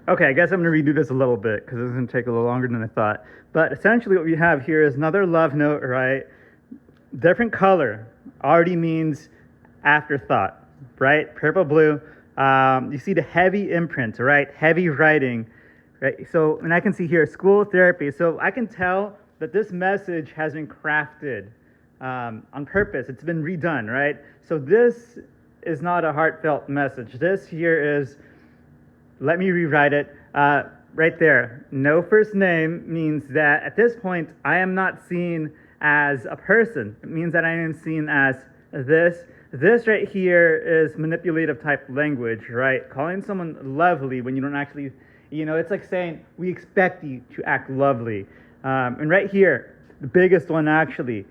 Okay, I guess I'm going to redo this a little bit because it's going to take a little longer than I thought. But essentially, what we have here is another love note, right? Different color already means afterthought, right? Purple, blue. You see the heavy imprint, right? Heavy writing, right? So, and I can see here school therapy. So I can tell that this message has been crafted on purpose. It's been redone, right? So this is not a heartfelt message. This here is, let me rewrite it. Right there. No first name means that at this point, I am not seen as a person. It means that I am seen as this. This right here is manipulative type language, right? Calling someone lovely when you don't actually, it's like saying, we expect you to act lovely. And right here, the biggest one actually,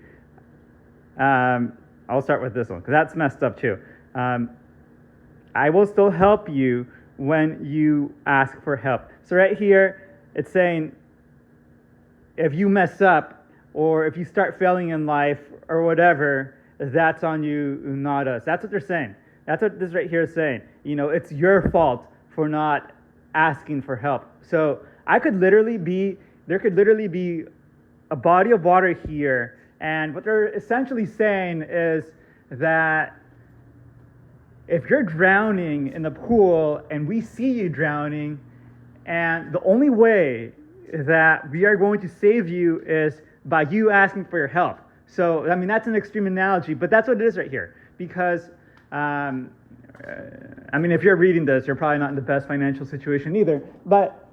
I'll start with this one because that's messed up too. I will still help you when you ask for help. So right here, it's saying if you mess up or if you start failing in life or whatever, that's on you, not us. That's what they're saying. That's what this right here is saying. It's your fault for not asking for help. So there could literally be a body of water here, and what they're essentially saying is that if you're drowning in the pool and we see you drowning, and the only way that we are going to save you is by you asking for your help. So, that's an extreme analogy, but that's what it is right here. Because, if you're reading this, you're probably not in the best financial situation either. But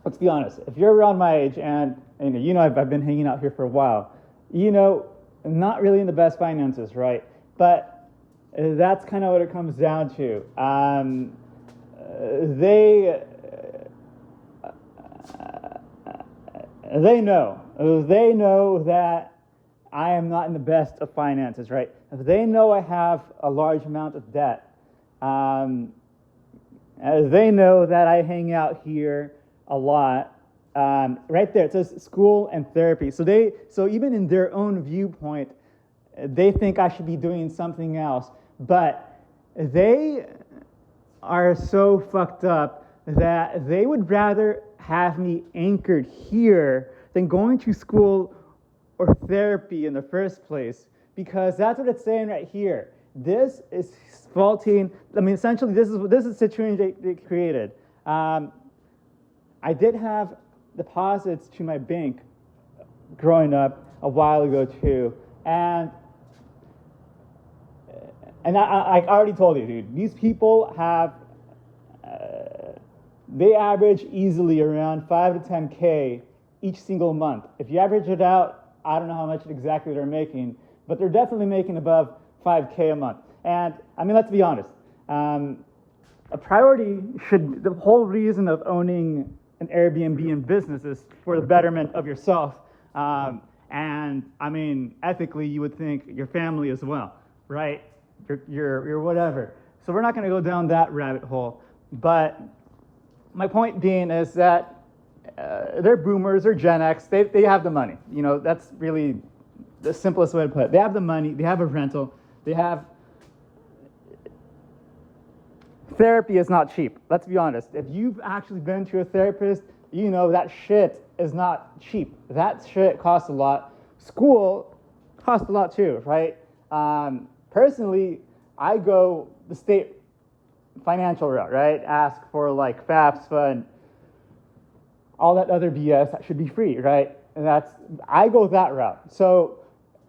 let's be honest. If you're around my age, and I've been hanging out here for a while, not really in the best finances, right? But that's kind of what it comes down to. They know that I am not in the best of finances, right? They know I have a large amount of debt. They know that I hang out here a lot. Right there, it says school and therapy. So even in their own viewpoint, they think I should be doing something else. But they are so fucked up that they would rather have me anchored here than going to school or therapy in the first place, because that's what it's saying right here. This is faulting. Essentially, this is the situation they created. I did have deposits to my bank growing up a while ago too, and I already told you, dude. These people have they average easily around 5 to 10K each single month. If you average it out, I don't know how much exactly they're making, but they're definitely making above 5K a month. And let's be honest. A priority the whole reason of owning an Airbnb in business is for the betterment of yourself. And ethically, you would think your family as well, right? Your whatever. So we're not going to go down that rabbit hole. But my point being is that they're boomers or Gen X. They have the money. That's really the simplest way to put it. They have the money. They have a rental. They have... Therapy is not cheap. Let's be honest. If you've actually been to a therapist, that shit is not cheap. That shit costs a lot. School costs a lot too, right? Personally, I go the state financial route, right? Ask for like FAFSA and all that other BS that should be free, right? And I go that route. So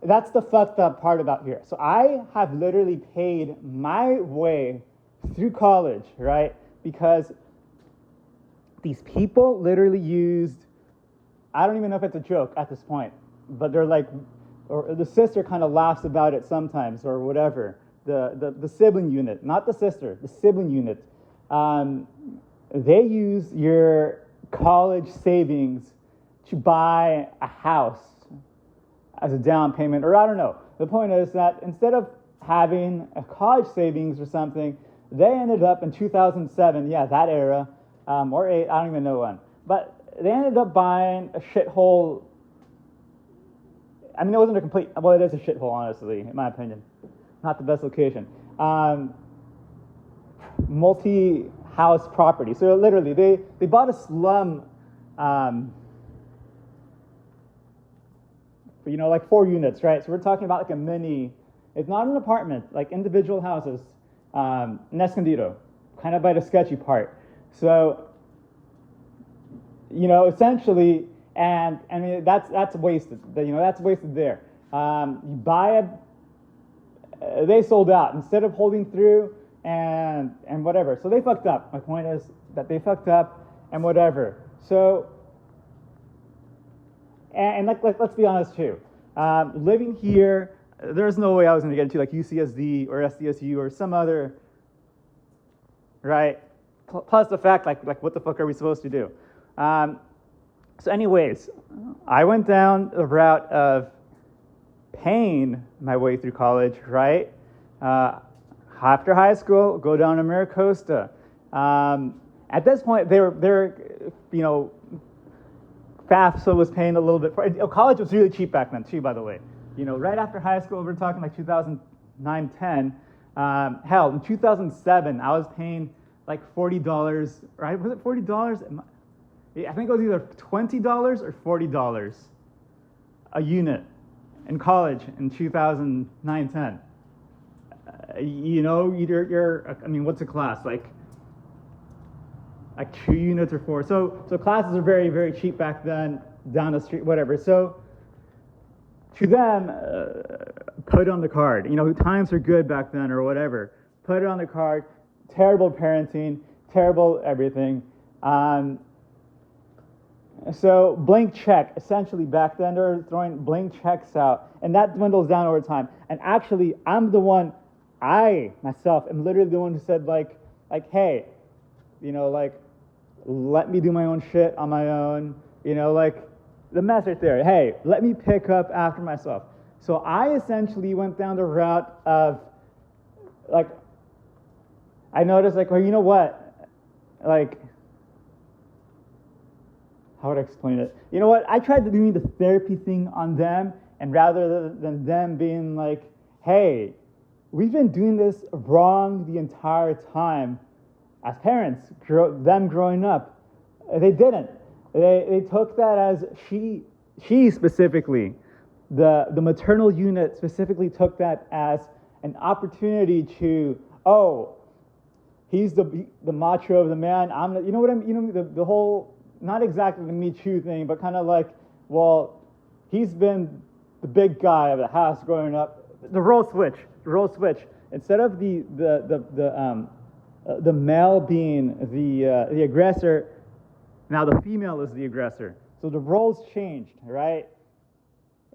that's the fucked up part about here. So I have literally paid my way through college, right? Because these people literally used, I don't even know if it's a joke at this point, but they're like, or the sister kind of laughs about it sometimes or whatever. The sibling unit, not the sister, the sibling unit. They use your college savings to buy a house as a down payment, or I don't know. The point is that instead of having a college savings or something, they ended up in 2007, yeah, that era, or 8, I don't even know when. But they ended up buying a shithole. It wasn't a complete, well, it is a shithole, honestly, in my opinion. Not the best location. Multi house property. So literally, they bought a slum, for, like 4 units, right? So we're talking about like a mini. It's not an apartment, like individual houses, in Escondido, kind of by the sketchy part. So, essentially, and I mean that's wasted. That's wasted there. You buy they sold out instead of holding through and whatever. So they fucked up. My point is that they fucked up and whatever. So, and let's be honest too. Living here, there's no way I was going to get into like UCSD or SDSU or some other, right? Plus the fact like what the fuck are we supposed to do? So anyways, I went down the route of paying my way through college, right? After high school, go down to Maricosta. At this point, they're FAFSA was paying a little bit for. College was really cheap back then too, by the way. Right after high school, we're talking like 2009, 10. Hell, in 2007, I was paying like $40. Right? Was it $40? I think it was either $20 or $40 a unit in college in 2009, 10. I mean, what's a class? Like 2 units or 4. So classes are very, very cheap back then, down the street, whatever. So to them, put it on the card. Times are good back then or whatever. Put it on the card. Terrible parenting, terrible everything. So blank check, essentially back then they were throwing blank checks out, and that dwindles down over time. And actually, I myself am literally the one who said like, hey, let me do my own shit on my own, like the mess right there. Hey, let me pick up after myself. So I essentially went down the route of like, I noticed like, well, you know what, like, how would I explain it? You know what? I tried to do the therapy thing on them, and rather than them being like, hey, we've been doing this wrong the entire time as parents, them growing up. They didn't. They took that as she specifically, the maternal unit specifically took that as an opportunity to, he's the macho of the man. I'm the, the whole, not exactly the Me Too thing, but kind of like, well, he's been the big guy of the house growing up. The role switch. Instead of the male being the aggressor, now the female is the aggressor. So the roles changed, right?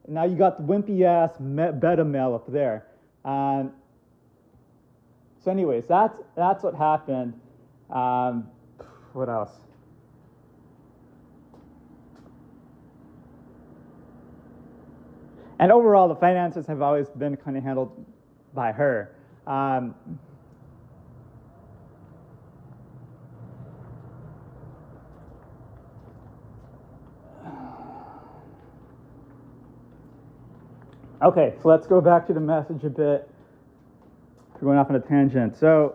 Now you got the wimpy ass beta male up there. So anyways, that's what happened. What else? And overall, the finances have always been kind of handled by her. Okay, so let's go back to the message a bit. We're going off on a tangent. So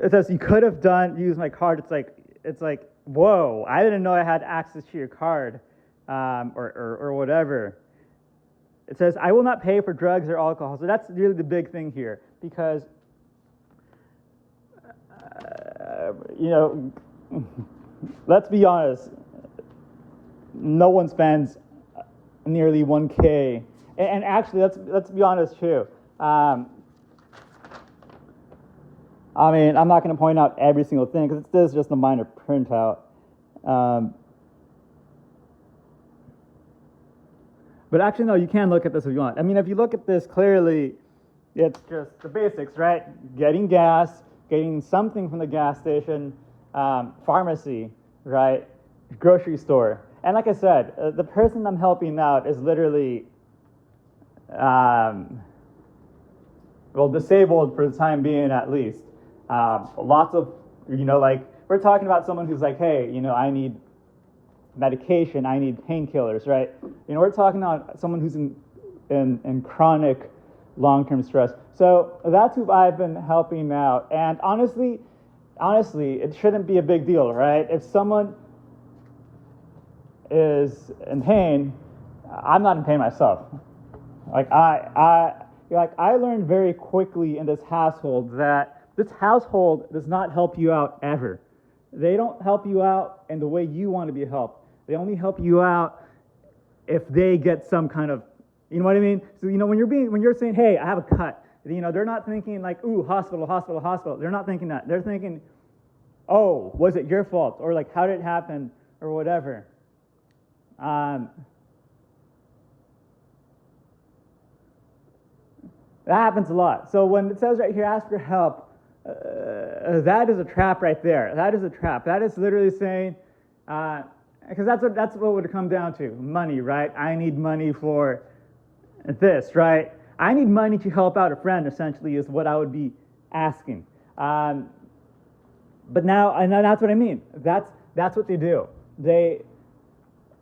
it says you could have used my card. It's like, whoa! I didn't know I had access to your card. Or whatever. It says, I will not pay for drugs or alcohol. So that's really the big thing here, because, let's be honest, no one spends nearly $1K. And actually, let's be honest too. I mean, I'm not going to point out every single thing, because this is just a minor printout. But actually, no, you can look at this if you want. I mean, if you look at this clearly, it's just the basics, right? Getting gas, getting something from the gas station, pharmacy, right? Grocery store. And like I said, the person I'm helping out is literally, disabled for the time being at least. Lots of, we're talking about someone who's like, hey, I need medication, I need painkillers, right? We're talking about someone who's in chronic long-term stress. So that's who I've been helping out. And honestly, it shouldn't be a big deal, right? If someone is in pain, I'm not in pain myself. Like I learned very quickly in this household that this household does not help you out ever. They don't help you out in the way you want to be helped. They only help you out if they get some kind of, you know what I mean? So when you're saying, hey, I have a cut, they're not thinking like, ooh, hospital, hospital, hospital. They're not thinking that. They're thinking, oh, was it your fault? Or like, how did it happen? Or whatever. That happens a lot. So when it says right here, ask for help, that is a trap right there. That is a trap. That is literally saying, because that's what would come down to, money, right? I need money for this, right? I need money to help out a friend, essentially, is what I would be asking. But now, and that's what I mean. That's what they do.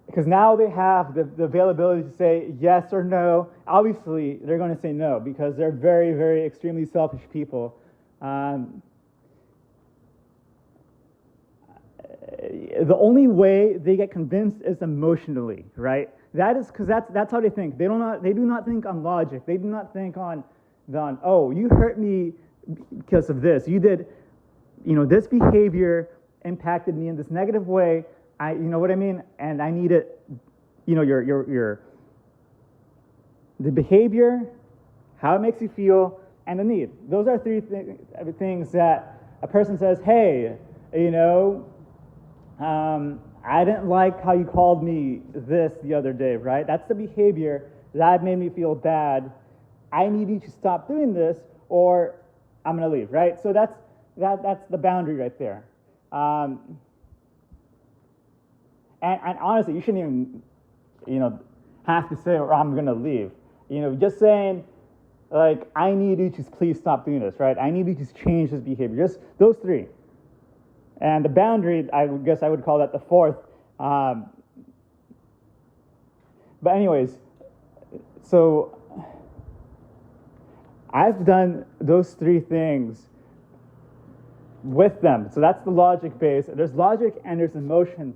Because now they have the availability to say yes or no. Obviously, they're going to say no because they're very, very extremely selfish people. The only way they get convinced is emotionally, right? That is because that's how they think. They do not think on logic. They do not think on oh, you hurt me because of this. You did, this behavior impacted me in this negative way. You know what I mean? And I need it, the behavior, how it makes you feel, and the need. Those are three things that a person says, hey, I didn't like how you called me this the other day, right? That's the behavior that made me feel bad. I need you to stop doing this or I'm going to leave, right? So that's the boundary right there. And honestly, you shouldn't even, have to say, or I'm going to leave. Just saying, like, I need you to please stop doing this, right? I need you to change this behavior. Just those three. And the boundary, I guess I would call that the fourth. But anyways, so I've done those three things with them. So that's the logic base. There's logic and there's emotions.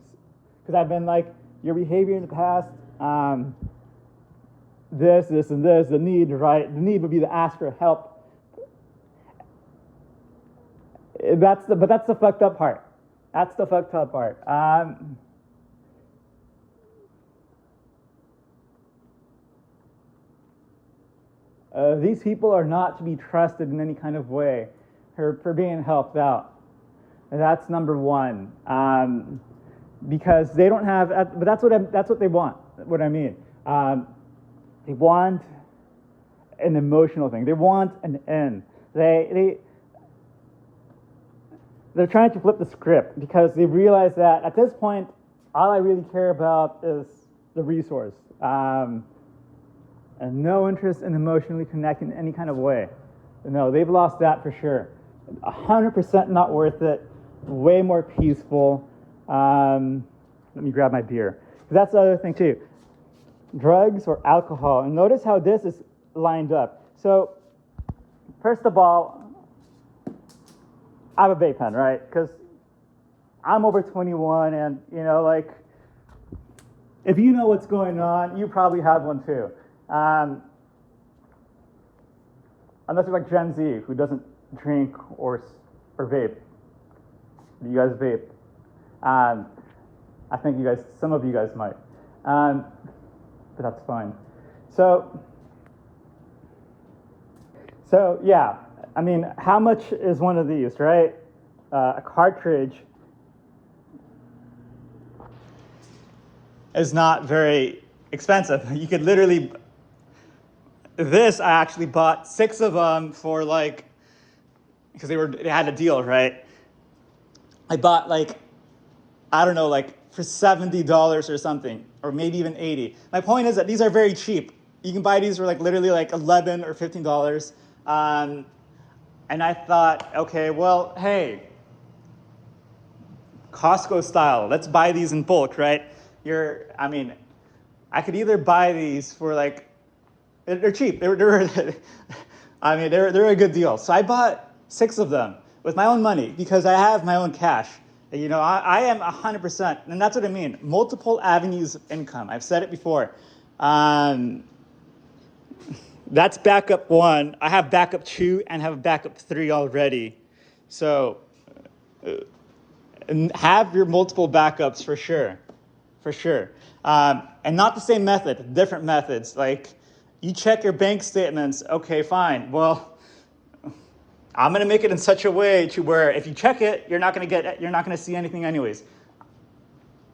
Because I've been like, your behavior in the past, this, and this, the need, right? The need would be to ask for help. But that's the fucked up part. That's the fucked up part. These people are not to be trusted in any kind of way for being helped out. That's number one. Because they don't have, but that's what they want. What I mean, they want an emotional thing. They want an end. They're trying to flip the script because they realize that at this point, all I really care about is the resource, and no interest in emotionally connecting in any kind of way. No, they've lost that for sure. 100% not worth it. Way more peaceful. Let me grab my beer. That's the other thing too. Drugs or alcohol. And notice how this is lined up. So, first of all, I have a vape pen, right? Because I'm over 21 and, if you know what's going on, you probably have one too. Unless you're like Gen Z who doesn't drink or vape. You guys vape. I think some of you guys might, but that's fine. So yeah, I mean, how much is one of these, right? A cartridge is not very expensive. You could literally, this I actually bought 6 of them for because they had a deal, right? I bought for $70 or something, or maybe even $80. My point is that these are very cheap. You can buy these for literally $11 or $15. And I thought, okay, well, hey, Costco style, let's buy these in bulk, right? I could either buy these for They're cheap. I mean, they're a good deal. So I bought 6 of them with my own money because I have my own cash. You know, I am 100%, and that's what I mean. Multiple avenues of income. I've said it before. That's backup 1. I have backup 2 and have backup 3 already. So have your multiple backups for sure. For sure. And not the same method, different methods. Like, you check your bank statements. Okay, fine. Well, I'm going to make it in such a way to where if you check it, you're not going to see anything anyways.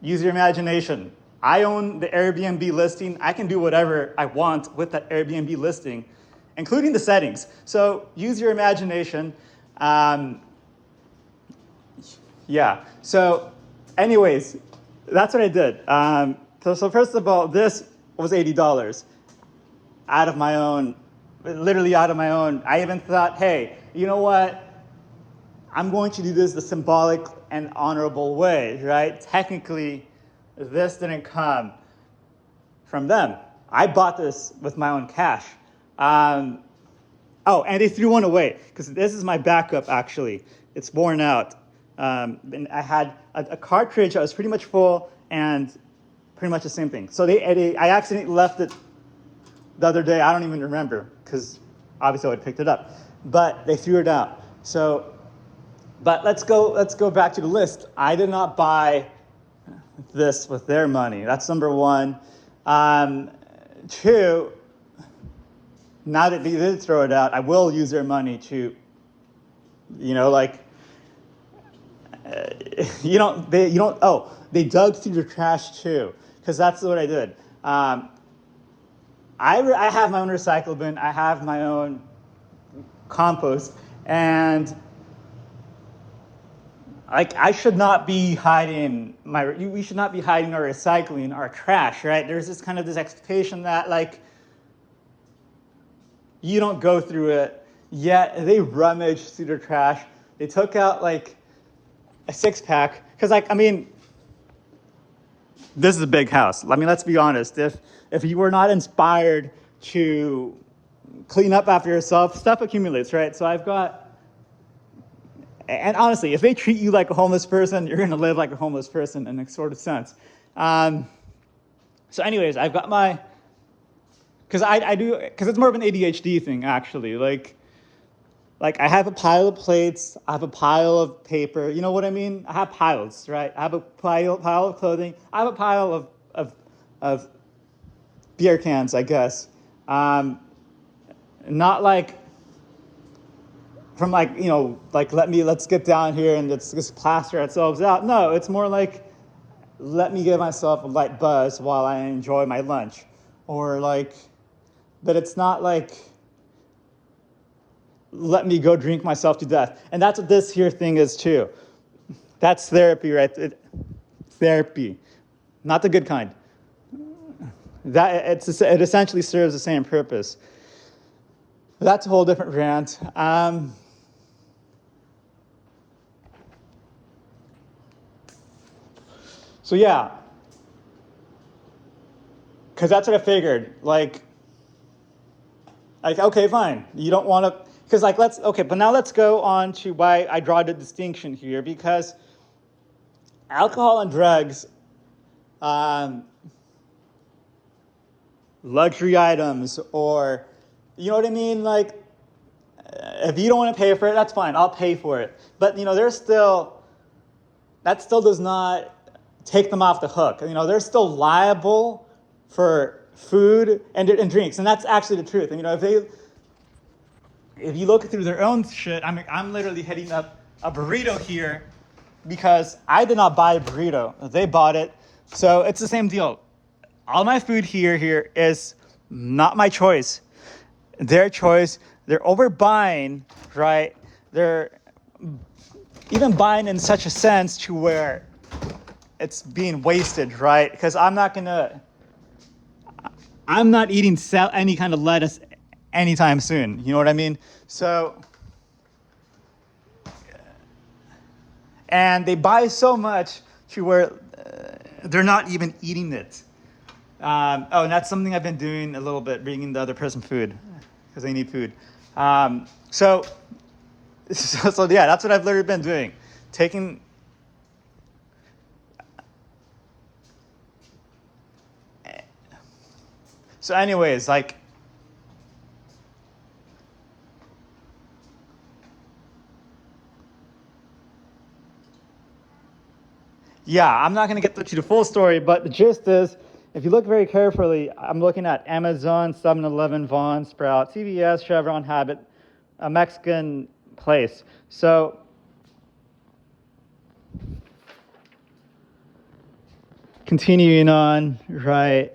Use your imagination. I own the Airbnb listing. I can do whatever I want with that Airbnb listing, including the settings. So use your imagination. Yeah. So anyways, that's what I did. So first of all, this was $80 out of my own, literally out of my own. I even thought, hey, you know what? I'm going to do this the symbolic and honorable way, right? Technically, this didn't come from them. I bought this with my own cash. Oh, and they threw one away because this is my backup, actually. It's worn out. And I had a cartridge that was pretty much full and pretty much the same thing. So I accidentally left it the other day. I don't even remember because obviously I would have picked it up. But they threw it out. So, but let's go back to the list. I did not buy this with their money. That's number 1. 2, now that they did throw it out, I will use their money to, you know, like, they dug through the trash too, because that's what I did. I have my own recycle bin. I have my own compost, and like we should not be hiding our recycling, our trash, right? There's this expectation that like you don't go through it, yet they rummaged through the trash. They took out like a 6-pack, because like, I mean, this is a big house. I mean, let's be honest. If you were not inspired to clean up after yourself, stuff accumulates, right? So and honestly, if they treat you like a homeless person, you're going to live like a homeless person in a sort of sense. So anyways, I've got because it's more of an ADHD thing, actually. Like I have a pile of plates, I have a pile of paper, you know what I mean? I have piles, right? I have a pile of clothing, I have a pile of beer cans, I guess. Not like from like, you know, like let's get down here and let's just plaster ourselves out. No, it's more like, let me give myself a light buzz while I enjoy my lunch. Or like, but it's not like, let me go drink myself to death. And that's what this here thing is too. That's therapy, right? Therapy, not the good kind. It essentially serves the same purpose. That's a whole different rant. So yeah, because that's what I figured. Like, okay, fine. You don't want to, because like, but now let's go on to why I draw the distinction here, because alcohol and drugs, luxury items, or, you know what I mean? Like, if you don't want to pay for it, that's fine. I'll pay for it. But, you know, that still does not take them off the hook. You know, they're still liable for food and drinks. And that's actually the truth. And, you know, if you look through their own shit, I'm literally hitting up a burrito here because I did not buy a burrito. They bought it. So it's the same deal. All my food here is not my choice. Their choice. They're overbuying, right? They're even buying in such a sense to where it's being wasted, right? Because I'm not eating any kind of lettuce anytime soon. You know what I mean? So, and they buy so much to where they're not even eating it. Oh, and that's something I've been doing a little bit, bringing the other person food because they need food. So, so yeah, that's what I've literally been doing, taking. So, anyways, like, yeah, I'm not gonna get to the full story, but the gist is, if you look very carefully, I'm looking at Amazon, 7-Eleven, Vaughn, Sprout, CVS, Chevron, Habit, a Mexican place. So continuing on, right?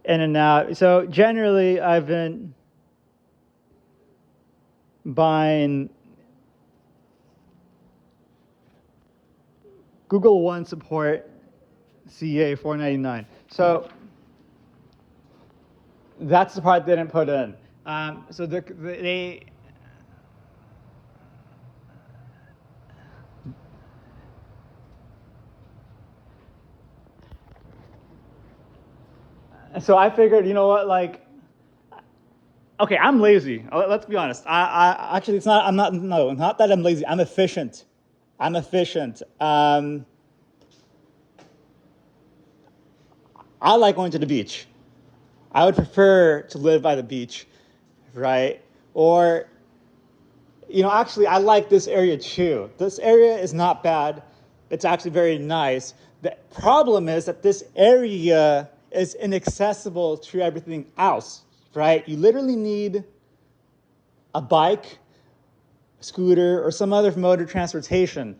In and out. So generally, I've been buying Google One support CA $4.99. So that's the part they didn't put in. So they so I figured, you know what, like, okay, I'm lazy. Let's be honest. I actually, it's not. I'm not. No, not that I'm lazy. I'm efficient. I'm efficient. I like going to the beach. I would prefer to live by the beach, right? Or, actually, I like this area too. This area is not bad. It's actually very nice. The problem is that this area is inaccessible to everything else, right? You literally need a bike, scooter, or some other mode of transportation.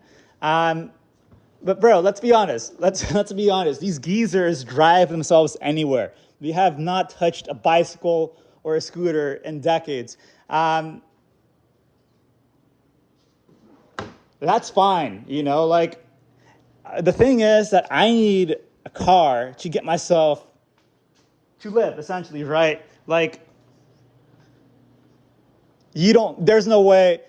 But bro, let's be honest. Let's be honest. These geezers drive themselves anywhere. We have not touched a bicycle or a scooter in decades. That's fine, like, the thing is that I need a car to get myself to live, essentially, right? Like, there's no way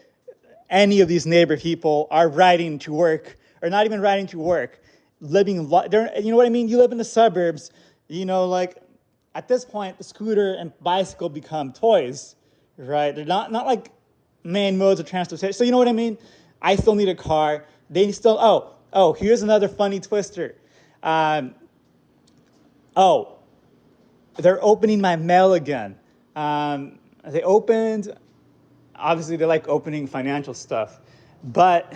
any of these neighbor people are riding to work, or not even riding to work, living, you know what I mean? You live in the suburbs, like, at this point, the scooter and bicycle become toys, right? They're not like main modes of transportation. So you know what I mean? I still need a car. They still, here's another funny twister. They're opening my mail again. They opened, obviously they like opening financial stuff, but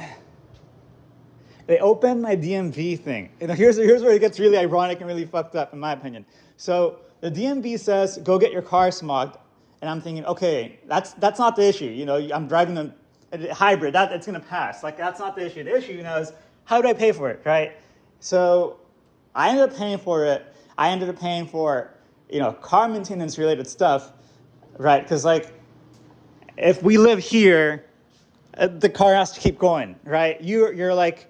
they opened my DMV thing. Here's where it gets really ironic and really fucked up, in my opinion. So the DMV says, go get your car smogged. And I'm thinking, okay, that's not the issue. I'm driving a hybrid. It's going to pass. Like, that's not the issue. The issue, is how do I pay for it, right? So I ended up paying for it. I ended up paying for, car maintenance related stuff, right? Because, like, if we live here, the car has to keep going, right? You're like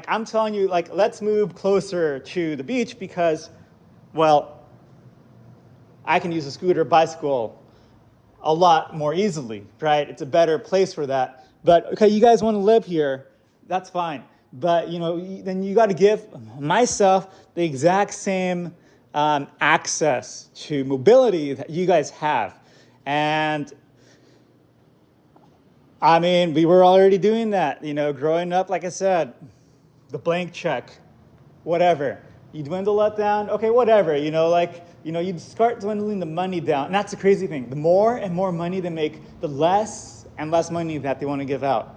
I'm telling you, like, let's move closer to the beach because, well, I can use a scooter, bicycle a lot more easily, right? It's a better place for that. But okay, you guys want to live here, that's fine. But then you got to give myself the exact same access to mobility that you guys have, and I mean, we were already doing that, growing up. Like I said, the blank check, whatever. You dwindle that down, okay, whatever. You start dwindling the money down. And that's the crazy thing. The more and more money they make, the less and less money that they want to give out.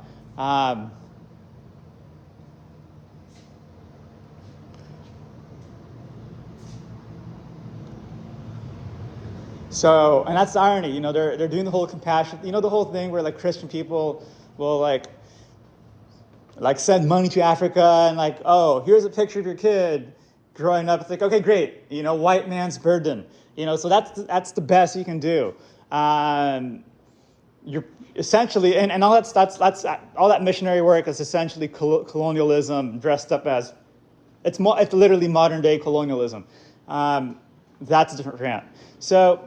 So, and that's the irony, they're doing the whole compassion, the whole thing where, like, Christian people will, like send money to Africa and, like, oh, here's a picture of your kid growing up. It's like, okay, great, white man's burden, so that's the best you can do. You're essentially, and all that's all that missionary work is essentially colonialism dressed up as, it's literally modern day colonialism. That's a different rant. So,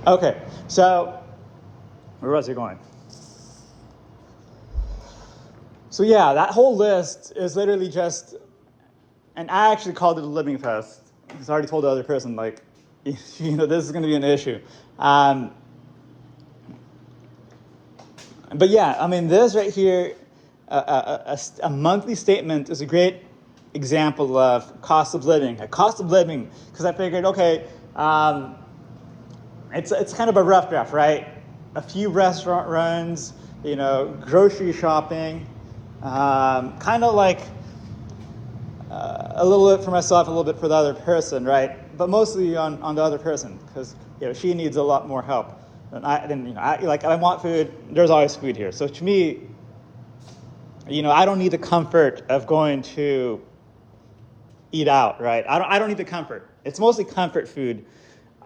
Okay, so where was I going? So yeah, that whole list is literally just, and I actually called it a living test because I already told the other person, like, this is going to be an issue. But yeah, I mean, this right here, a monthly statement is a great example of cost of living. A cost of living, because I figured, okay, it's kind of a rough draft, right? A few restaurant runs, grocery shopping, kind of like a little bit for myself, a little bit for the other person, right? But mostly on the other person, because she needs a lot more help. And I want food. There's always food here. So to me, I don't need the comfort of going to eat out, right? I don't need the comfort. It's mostly comfort food,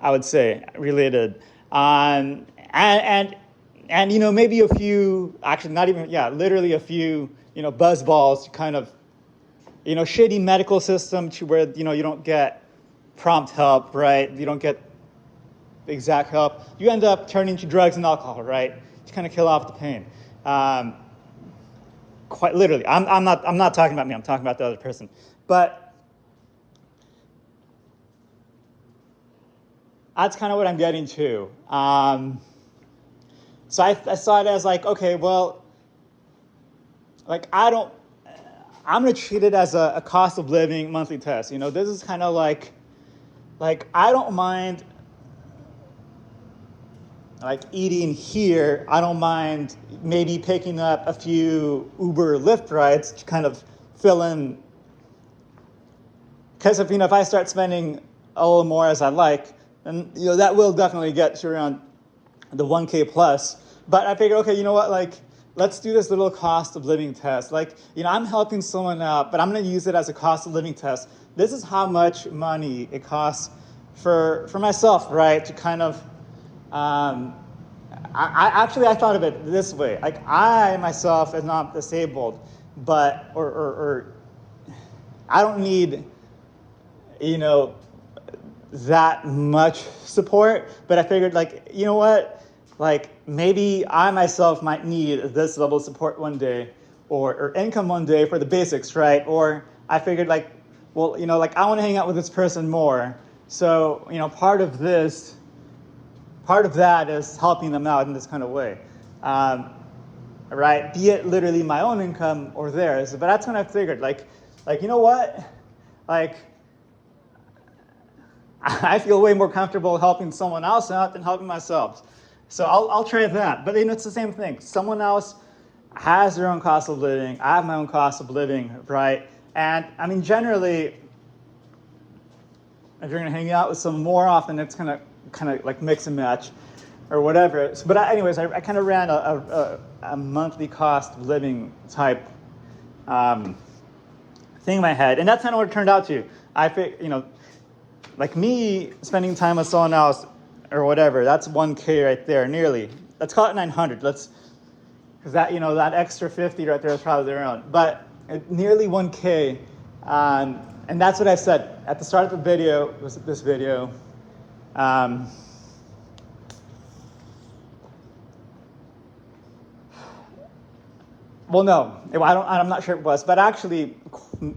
I would say, related. And maybe a few, actually not even, literally a few, buzz balls to kind of, shitty medical system to where, you don't get prompt help, right? You don't get the exact help. You end up turning to drugs and alcohol, right? To kind of kill off the pain. Quite literally. I'm not talking about me. I'm talking about the other person. But that's kind of what I'm getting to. So I saw it as like, okay, well, like I'm going to treat it as a cost of living monthly test. This is kind of like I don't mind like eating here. I don't mind maybe picking up a few Uber or Lyft rides to kind of fill in. Because if I start spending a little more as I like, then that will definitely get to around the 1K plus. But I figure, okay, you know what, like, let's do this little cost of living test. Like, I'm helping someone out, but I'm going to use it as a cost of living test. This is how much money it costs for myself, right? To kind of, I thought of it this way. Like, I myself am not disabled, but, or I don't need, that much support. But I figured, like, you know what? Like, maybe I myself might need this level of support one day, or income one day for the basics, right? Or I figured, like, well, like, I want to hang out with this person more. So, part of that is helping them out in this kind of way, right? Be it literally my own income or theirs. But that's when I figured, like, you know what? Like, I feel way more comfortable helping someone else out than helping myself. So I'll try that. But it's the same thing. Someone else has their own cost of living. I have my own cost of living, right? And I mean, generally, if you're going to hang out with someone more often, it's kind of like mix and match or whatever. So, but anyways, I kind of ran a monthly cost of living type thing in my head. And that's kind of what it turned out to. I think, like me spending time with someone else or whatever, that's 1K right there, nearly. Let's call it 900. Because that, that extra 50 right there is probably their own. But nearly 1K. And that's what I said at the start of the video, was this video. Well, no, I'm not sure it was, but actually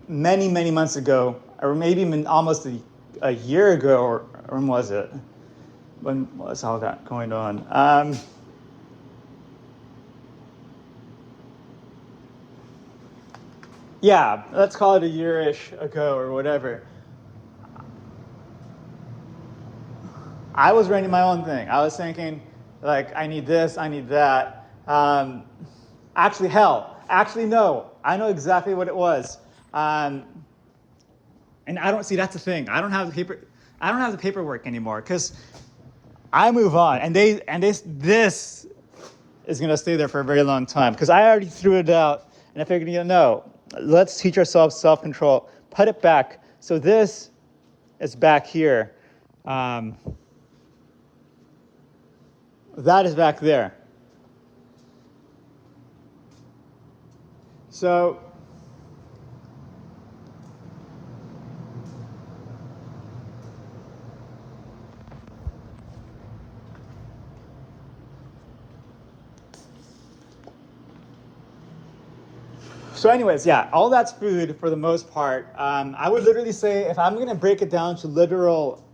many, many months ago, or maybe even almost a year ago, or when was it? When was all that going on? Yeah, let's call it a year-ish ago or whatever. I was running my own thing. I was thinking, like, I need this, I need that. Actually, no. I know exactly what it was. And I don't see, that's the thing. I don't have the paperwork anymore because I move on, and this is gonna stay there for a very long time because I already threw it out, and I figured, no, let's teach ourselves self-control. Put it back. So this is back here. That is back there. So So anyways, yeah, all that's food for the most part. I would literally say, if I'm going to break it down to literal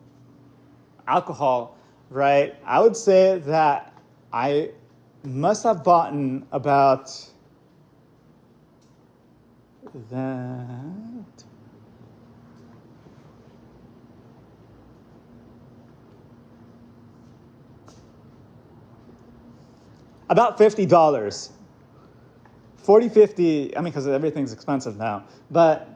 alcohol, right, I would say that I must have bought about that. About $50. 40, 50, I mean, because everything's expensive now. But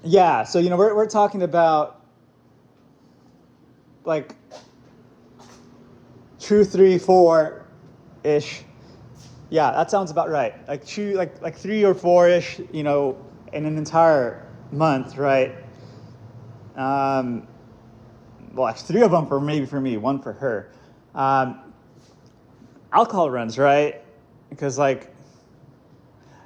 yeah, so, we're talking about like 2, 3, 4-ish. Yeah, that sounds about right. Like 3 or 4-ish, in an entire month, right? Well, actually 3 of them maybe for me, 1 for her. Alcohol runs, right? Because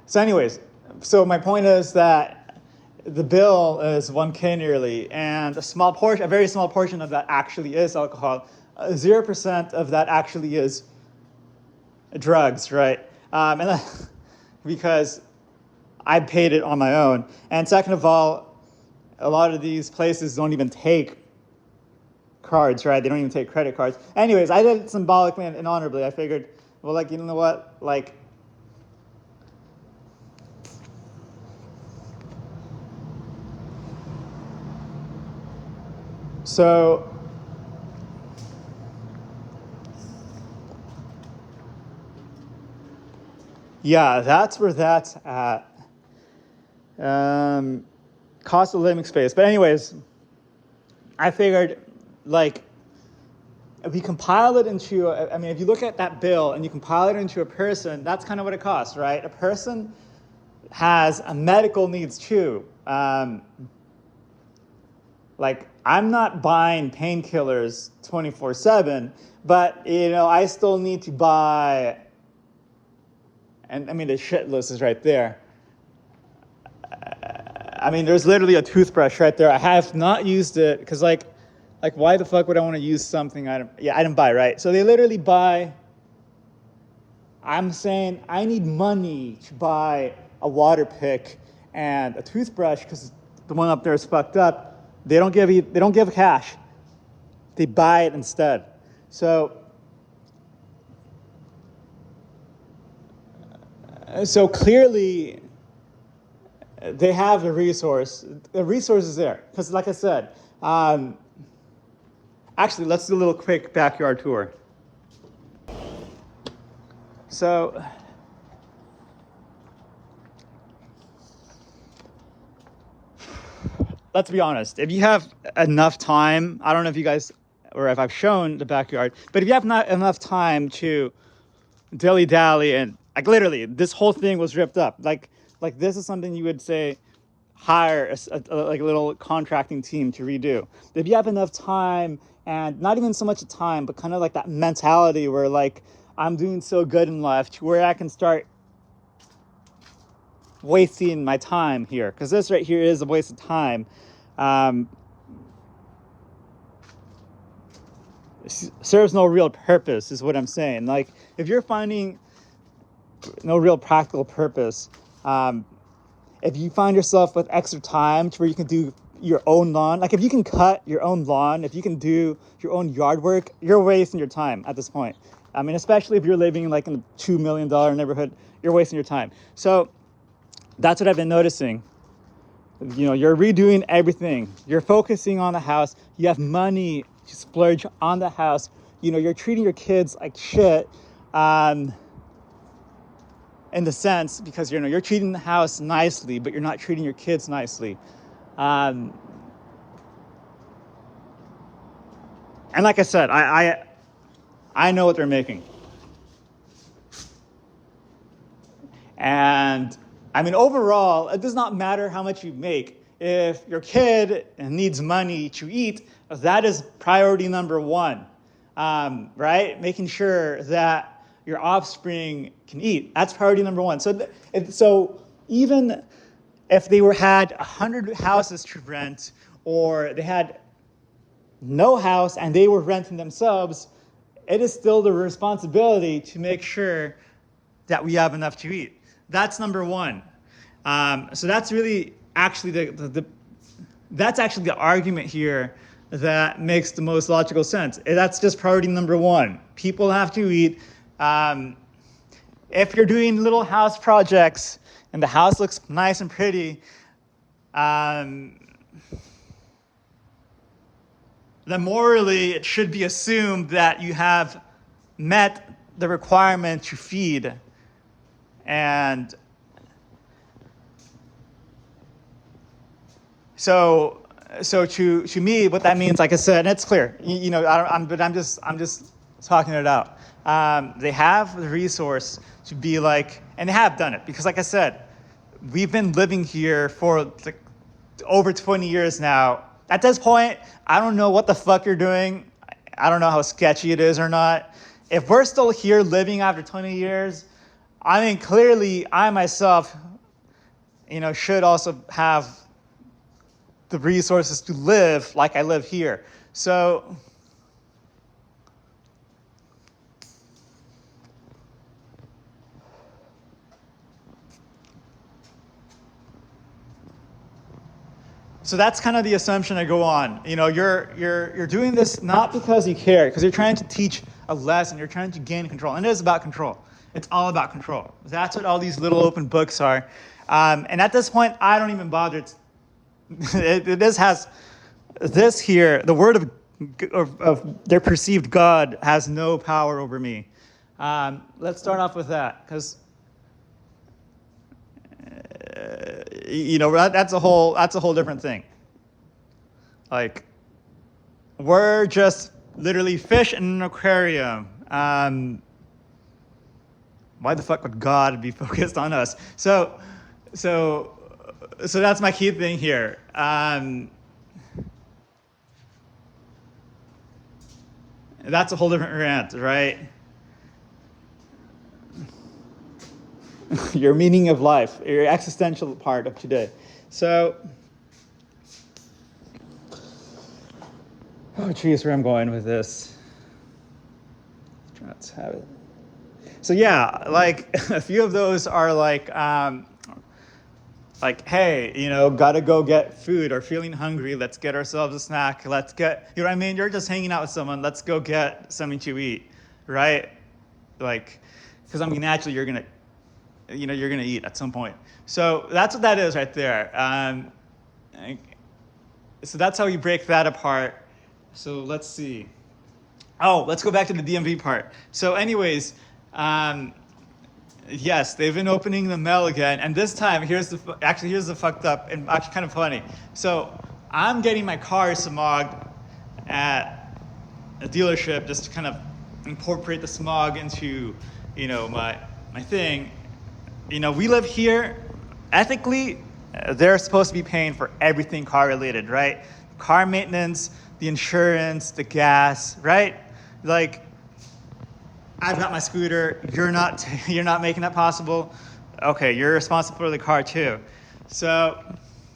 so anyways, so my point is that the bill is $1K nearly, and a very small portion of that actually is alcohol. 0% of that actually is drugs, right? And because I paid it on my own. And second of all, a lot of these places don't even take cards, right? They don't even take credit cards. Anyways, I did it symbolically and honorably. I figured, well, you know what? So yeah, that's where that's at. Cost of living space. But anyways, I figured, if we compile it into, if you look at that bill and you compile it into a person, that's kind of what it costs, right? A person has a medical needs too. I'm not buying painkillers 24/7, but I still need to buy, and the shit list is right there. There's literally a toothbrush right there. I have not used it because why the fuck would I want to use something I didn't buy, right? So they literally buy. I'm saying I need money to buy a water pick and a toothbrush because the one up there is fucked up. They don't give cash. They buy it instead. So clearly they have the resource. The resource is there because, like I said, actually, let's do a little quick backyard tour. So let's be honest. If you have enough time, I don't know if you guys, or if I've shown the backyard, but if you have not enough time to dilly-dally and literally this whole thing was ripped up. This is something you would say hire a little contracting team to redo. If you have enough time, and not even so much time, but kind of that mentality where I'm doing so good in life to where I can start wasting my time here, because this right here is a waste of time. Serves no real purpose is what I'm saying. If you're finding no real practical purpose, if you find yourself with extra time to where you can do your own lawn, if you can cut your own lawn, if you can do your own yard work, you're wasting your time at this point. Especially if you're living in a $2 million neighborhood, you're wasting your time. So that's what I've been noticing. You're redoing everything. You're focusing on the house. You have money to splurge on the house. You're treating your kids like shit. In the sense, because you're treating the house nicely, but you're not treating your kids nicely. And like I said, I know what they're making. And overall, it does not matter how much you make. If your kid needs money to eat, that is priority number 1, right? Making sure that your offspring can eat. That's priority number 1. So even if they had 100 houses to rent, or they had no house and they were renting themselves, it is still the responsibility to make sure that we have enough to eat. That's number one. So that's really actually that's actually the argument here that makes the most logical sense. That's just priority number one. People have to eat. If you're doing little house projects and the house looks nice and pretty, then morally it should be assumed that you have met the requirement to feed. And so to me, what that means, like I said, and it's clear, I'm just talking it out. They have the resource to be like, and they have done it because, like I said, we've been living here for like over 20 years now. At this point, I don't know what the fuck you're doing. I don't know how sketchy it is or not. If we're still here living after 20 years, I mean, clearly I myself, should also have the resources to live like I live here. So that's kind of the assumption I go on. You're doing this not because you care, because you're trying to teach a lesson, you're trying to gain control. And it is about control. It's all about control. That's what all these little open books are. And at this point, I don't even bother. This has this here, the word of their perceived God has no power over me. Let's start off with that, because that's a whole different thing. Like, we're just literally fish in an aquarium. Why the fuck would God be focused on us? So that's my key thing here. That's a whole different rant, right? Your meaning of life, your existential part of today. So, oh geez, where I'm going with this. Let's have it. So yeah, like a few of those are like, hey, gotta go get food, or feeling hungry, let's get ourselves a snack, let's get, you know what I mean? You're just hanging out with someone, let's go get something to eat, right? Like, because I mean, naturally you're gonna eat at some point. So that's what that is right there. So that's how you break that apart. So let's see. Oh, let's go back to the DMV part. So anyways, yes, they've been opening the mail again. And this time, here's the fucked up and actually kind of funny. So I'm getting my car smogged at a dealership just to kind of incorporate the smog into, my thing. We live here. Ethically, they're supposed to be paying for everything car related, right? Car maintenance, the insurance, the gas, right? Like, I've got my scooter. You're not making that possible. Okay, you're responsible for the car too. So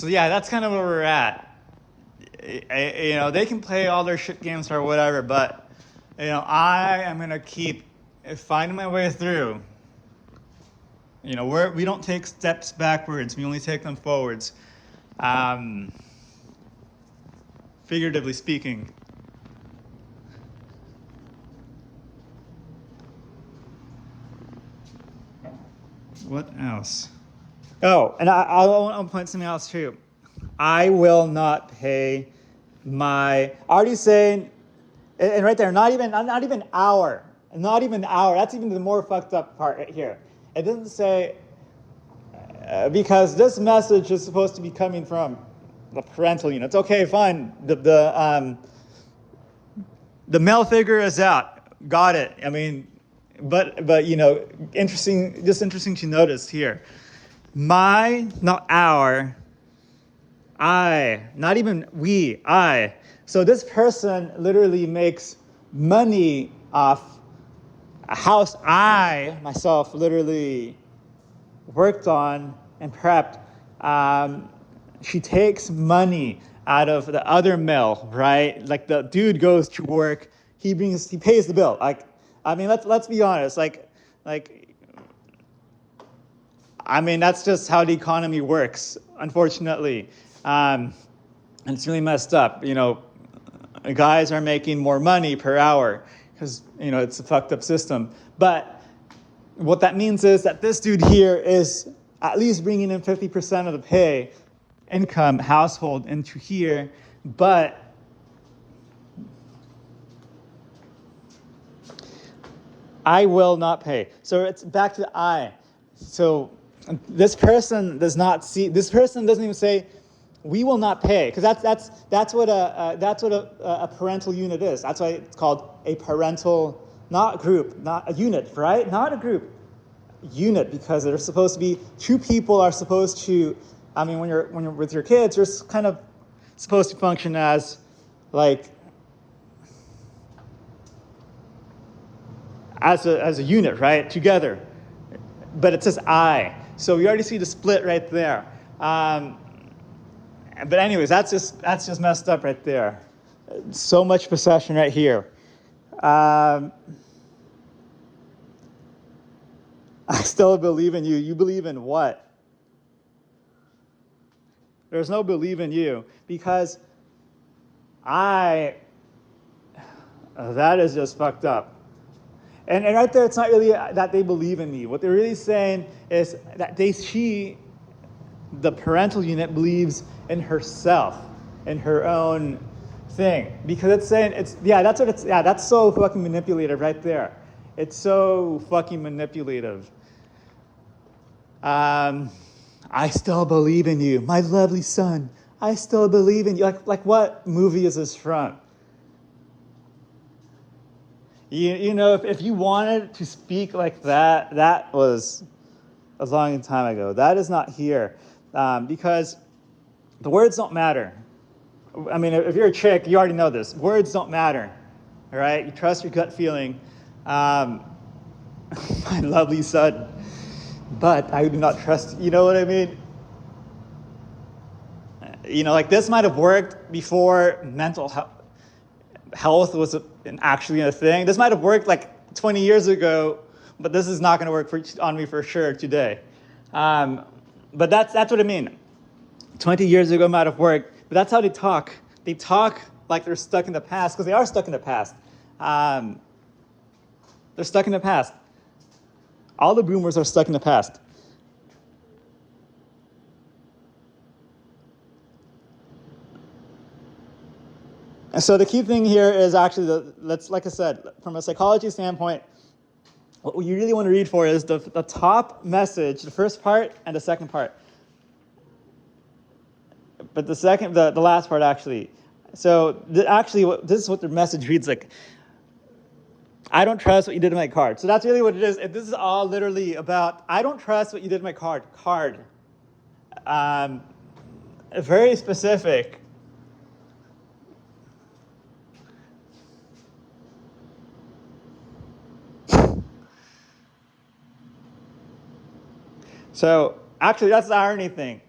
yeah, that's kind of where we're at. They can play all their shit games or whatever, but I am gonna keep finding my way through. We don't take steps backwards; we only take them forwards. Figuratively speaking. What else? Oh, and I'll point something else too. I will not pay my, already saying, and right there, not even hour. That's even the more fucked up part right here. It doesn't say, because this message is supposed to be coming from the parental units. Okay, fine. The male figure is out. Got it. I mean, but interesting to notice here. My, not our, I, not even we, I. So this person literally makes money off a house I myself literally worked on and prepped. She takes money out of the other mill, right? Like the dude goes to work, he pays the bill. Like, I mean, let's be honest. I mean, that's just how the economy works, unfortunately. And it's really messed up. Guys are making more money per hour because, it's a fucked up system. But what that means is that this dude here is at least bringing in 50% of the pay income household into here, but I will not pay. So it's back to the I. So this person doesn't even say, we will not pay, because that's what a parental unit is. That's why it's called a parental, not group, not a unit, right? Not a group, unit, because they're supposed to be two people are supposed to. I mean, when you're with your kids, you're kind of supposed to function as like as a unit, right? Together. But it says I, so we already see the split right there. But anyways, that's just messed up right there. So much possession right here. I still believe in you. You believe in what? There's no believe in you, because that is just fucked up. And right there, it's not really that they believe in me. What they're really saying is that the parental unit, believes in herself, in her own thing. Because it's saying, that's so fucking manipulative right there. It's so fucking manipulative. I still believe in you, my lovely son. I still believe in you. Like what movie is this from? If you wanted to speak like that, that was a long time ago. That is not here, because the words don't matter. I mean, if you're a chick, you already know this. Words don't matter, all right? You trust your gut feeling. My lovely son. But I do not trust, you know what I mean? Like this might have worked before mental health was actually a thing. This might have worked like 20 years ago, but this is not going to work on me for sure today. But that's what I mean. 20 years ago might have worked, but that's how they talk. They talk like they're stuck in the past, because they are stuck in the past. They're stuck in the past. All the boomers are stuck in the past. And so the key thing here is actually, like I said, from a psychology standpoint, what you really want to read for is the top message, the first part and the second part. But the last part actually. So this is what the message reads like. I don't trust what you did to my card. So that's really what it is. This is all literally about, I don't trust what you did to my card. Very specific. So actually, that's the irony thing.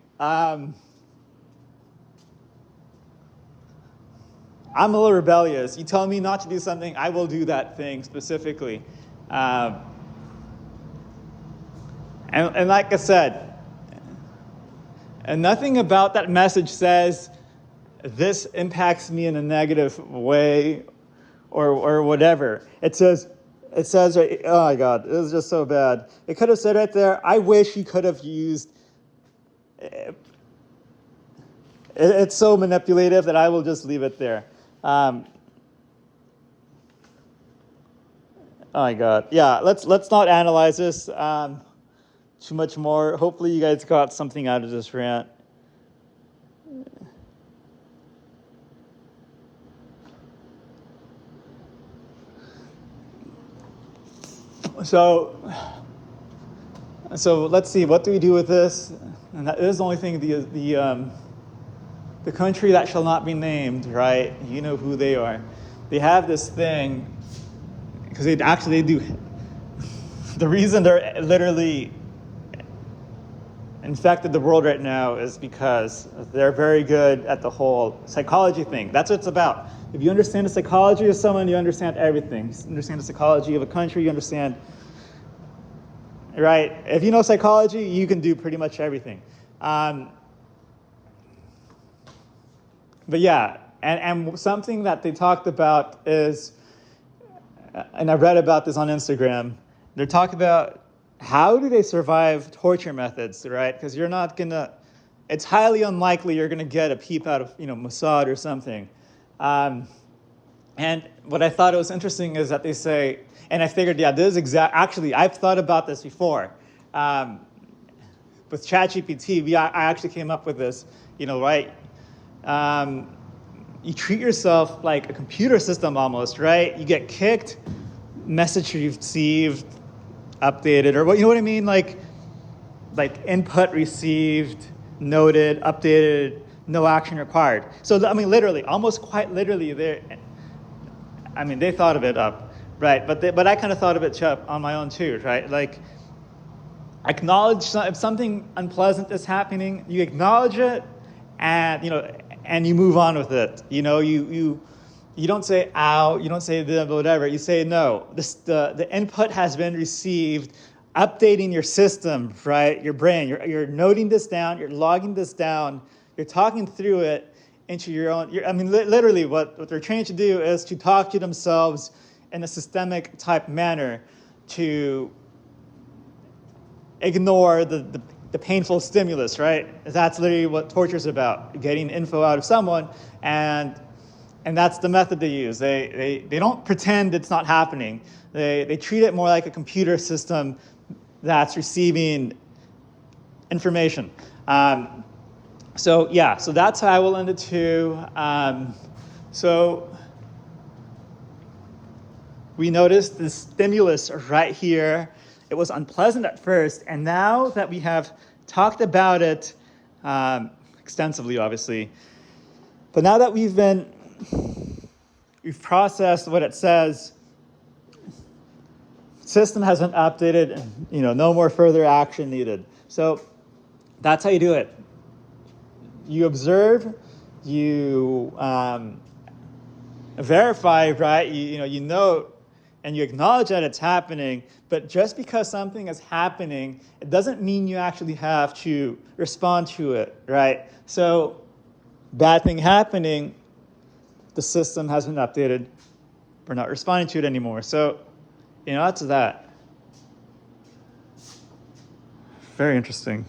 I'm a little rebellious. You tell me not to do something, I will do that thing specifically. And like I said, and nothing about that message says this impacts me in a negative way or whatever. It says, oh my God, it was just so bad. It could have said right there, I wish you could have used. It's so manipulative that I will just leave it there. Oh my God. Yeah, let's not analyze this too much more. Hopefully you guys got something out of this rant. So let's see, what do we do with this? And that is the only thing, the country that shall not be named, right? You know who they are. They have this thing because they do. The reason they're literally infected the world right now is because they're very good at the whole psychology thing. That's what it's about. If you understand the psychology of someone, you understand everything. You understand the psychology of a country, you understand, right? If you know psychology, you can do pretty much everything. But yeah, and something that they talked about is, and I read about this on Instagram, they're talking about how do they survive torture methods, right? Because you're not gonna, it's highly unlikely you're gonna get a peep out of, Mossad or something. And what I thought was interesting is that they say, and I figured, yeah, this is actually, I've thought about this before. With ChatGPT, I actually came up with this, right? You treat yourself like a computer system almost, right? You get kicked, message received, updated, or what, you know what I mean? Like input received, noted, updated, no action required. So, I mean, literally, almost quite literally, they thought of it up, right? But I kind of thought of it on my own too, right? Like, acknowledge if something unpleasant is happening, you acknowledge it, and you move on with it. You don't say ow, you don't say whatever. You say no. The input has been received. Updating your system, right? Your brain. You're noting this down. You're logging this down. You're talking through it into your own. Literally, what they're trained to do is to talk to themselves in a systemic type manner to ignore the painful stimulus, right? That's literally what torture is about: getting info out of someone, and that's the method they use. They don't pretend it's not happening. They treat it more like a computer system that's receiving information. So that's how I will end it too. So we noticed the stimulus right here. It was unpleasant at first, and now that we have talked about it extensively, obviously, but now that we've processed what it says, system has been updated, and no more further action needed. So that's how you do it. You observe, you verify, right? You know, and you acknowledge that it's happening. But just because something is happening, it doesn't mean you actually have to respond to it, right? So, bad thing happening, the system has been updated. We're not responding to it anymore. So, that's that. Very interesting.